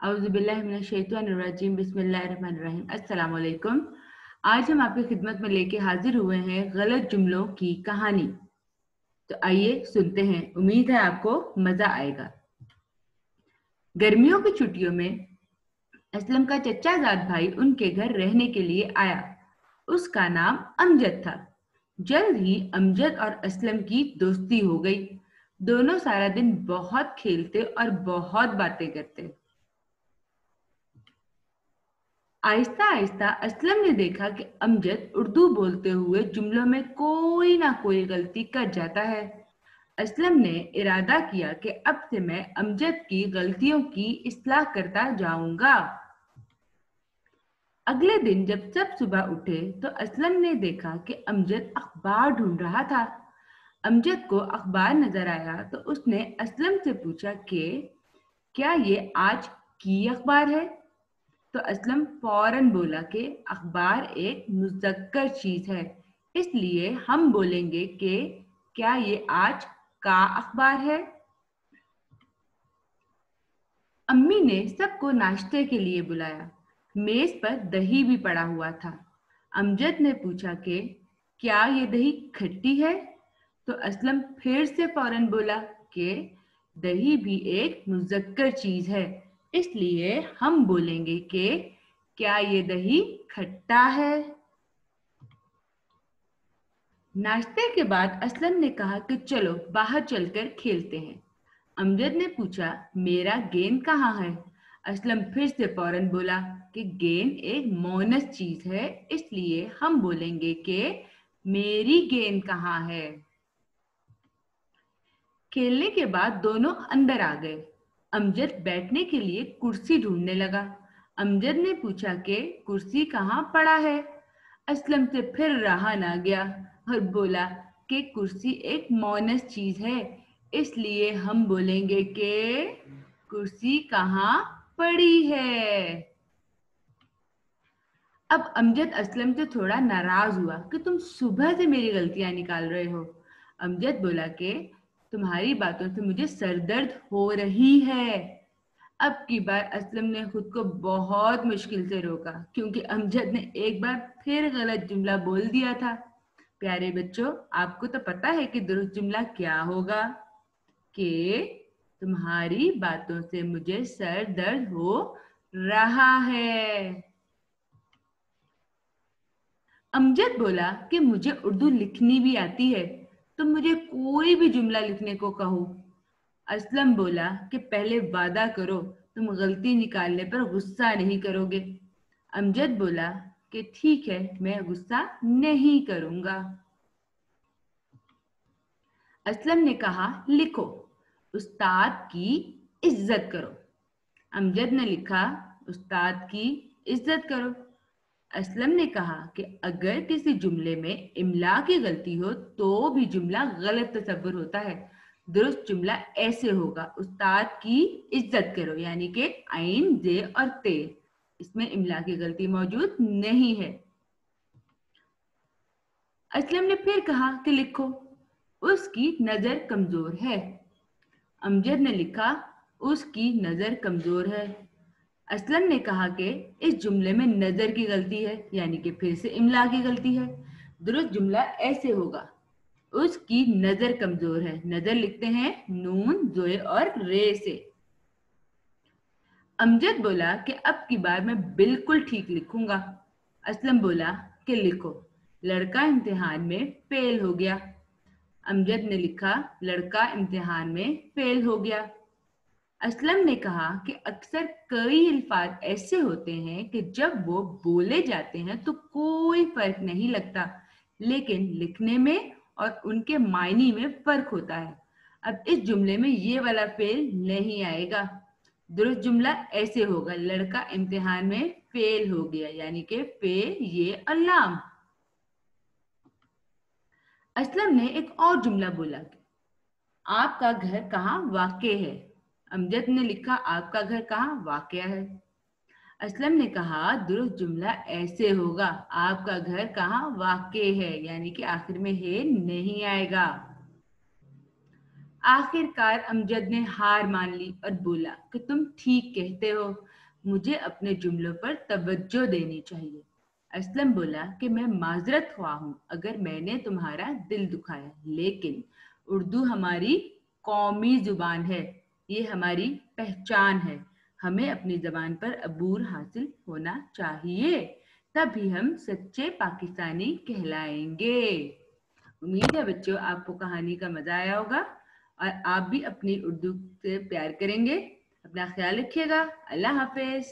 औज़ुबिल्लाहिमिनश्शैतानिर्रजीम बिस्मिल्लाहिर्रहमानिर्रहीम। अस्सलाम वालेकुम। आज हम आपकी खिदमत में लेके हाजिर हुए हैं गलत जुमलों की कहानी। तो आइए सुनते हैं, उम्मीद है आपको मजा आएगा। गर्मियों की छुट्टियों में असलम का चचाजाद भाई उनके घर रहने के लिए आया। उसका नाम अमजद था। जल्द ही अमजद और असलम की दोस्ती हो गई। दोनों सारा दिन बहुत खेलते और बहुत बातें करते। आहिस्ता आहिस्ता असलम ने देखा कि अमजद उर्दू बोलते हुए जुमलों में कोई ना कोई गलती कर जाता है। असलम ने इरादा किया कि अब से मैं अमजद की गलतियों की इस्लाह करता जाऊंगा। अगले दिन जब सब सुबह उठे तो असलम ने देखा कि अमजद अखबार ढूंढ रहा था। अमजद को अखबार नजर आया तो उसने असलम से पूछा कि क्या ये आज की अखबार है? तो असलम फौरन बोला कि अखबार एक मुज़क्कर चीज है, इसलिए हम बोलेंगे कि क्या ये आज का अखबार है? अम्मी ने सबको नाश्ते के लिए बुलाया। मेज पर दही भी पड़ा हुआ था। अमजद ने पूछा कि क्या ये दही खट्टी है? तो असलम फिर से फौरन बोला कि दही भी एक मुज़क्कर चीज है, इसलिए हम बोलेंगे कि क्या ये दही खट्टा है? नाश्ते के बाद असलम ने कहा कि चलो बाहर चलकर खेलते हैं। अमजद ने पूछा, मेरा गेंद कहाँ है? असलम फिर से फौरन बोला कि गेंद एक मोनस चीज है, इसलिए हम बोलेंगे कि मेरी गेंद कहाँ है? खेलने के बाद दोनों अंदर आ गए। अमजद बैठने के लिए कुर्सी ढूंढने लगा। अमजद ने पूछा कि कुर्सी कहाँ पड़ा है? असलम से फिर रहा ना गया और बोला कि कुर्सी एक मोनस चीज है, इसलिए हम बोलेंगे कि कुर्सी कहाँ पड़ी है। अब अमजद असलम से थोड़ा नाराज हुआ कि तुम सुबह से मेरी गलतियां निकाल रहे हो। अमजद बोला कि तुम्हारी बातों से मुझे सरदर्द हो रही है। अब की बार असलम ने खुद को बहुत मुश्किल से रोका, क्योंकि अमजद ने एक बार फिर गलत जुमला बोल दिया था। प्यारे बच्चों, आपको तो पता है कि दुरुस्त जुमला क्या होगा? कि तुम्हारी बातों से मुझे सर दर्द हो रहा है। अमजद बोला कि मुझे उर्दू लिखनी भी आती है, तुम मुझे कोई भी जुमला लिखने को कहो। असलम बोला कि पहले वादा करो तुम गलती निकालने पर गुस्सा नहीं करोगे। अमजद बोला कि ठीक है, मैं गुस्सा नहीं करूंगा। असलम ने कहा, लिखो, उस्ताद की इज्जत करो। अमजद ने लिखा, उस्ताद की इज्जत करो। असलम ने कहा कि अगर किसी जुमले में इमला की गलती हो तो भी जुमला गलत तस्वुर होता है। दुरुस्त जुमला ऐसे होगा, उस्ताद की इज्जत करो, यानी कि आइन, जे और ते, इसमें इमला की गलती मौजूद नहीं है। असलम ने फिर कहा कि लिखो, उसकी नजर कमजोर है। अमजद ने लिखा, उसकी नजर कमजोर है। असलम ने कहा कि इस जुमले में नजर की गलती है, यानी कि फिर से इमला की गलती है। दुरुस्त जुमला ऐसे होगा, उसकी नजर कमजोर है। नजर लिखते हैं नून, जोए और रे से। अमजद बोला कि अब की बार मैं बिल्कुल ठीक लिखूंगा। असलम बोला कि लिखो, लड़का इम्तिहान में फेल हो गया। अमजद ने लिखा, लड़का इम्तिहान में फेल हो गया। असलम ने कहा कि अक्सर कई अल्फाज ऐसे होते हैं कि जब वो बोले जाते हैं तो कोई फर्क नहीं लगता, लेकिन लिखने में और उनके मायने में फर्क होता है। अब इस जुमले में ये वाला फेल नहीं आएगा। दुरुस्त जुमला ऐसे होगा, लड़का इम्तिहान में फेल हो गया, यानी कि फे ये अल्लाम। असलम ने एक और जुमला बोला कि आपका घर कहाँ वाक़ है। अमजद ने लिखा, आपका घर कहाँ वाक़ है। असलम ने कहा, दुरुस्त जुमला ऐसे होगा, आपका घर कहाँ वाक़ है, यानी कि आखिर में है नहीं आएगा। आखिरकार अमजद ने हार मान ली और बोला कि तुम ठीक कहते हो, मुझे अपने जुमलों पर तवज्जो देनी चाहिए। असलम बोला कि मैं माजरत ख्वाह हूँ अगर मैंने तुम्हारा दिल दुखाया, लेकिन उर्दू हमारी कौमी जुबान है, ये हमारी पहचान है, हमें अपनी जबान पर अबूर हासिल होना चाहिए, तभी हम सच्चे पाकिस्तानी कहलाएंगे। उम्मीद है बच्चों आपको कहानी का मजा आया होगा और आप भी अपनी उर्दू से प्यार करेंगे। अपना ख्याल रखिएगा। अल्लाह हाफिज।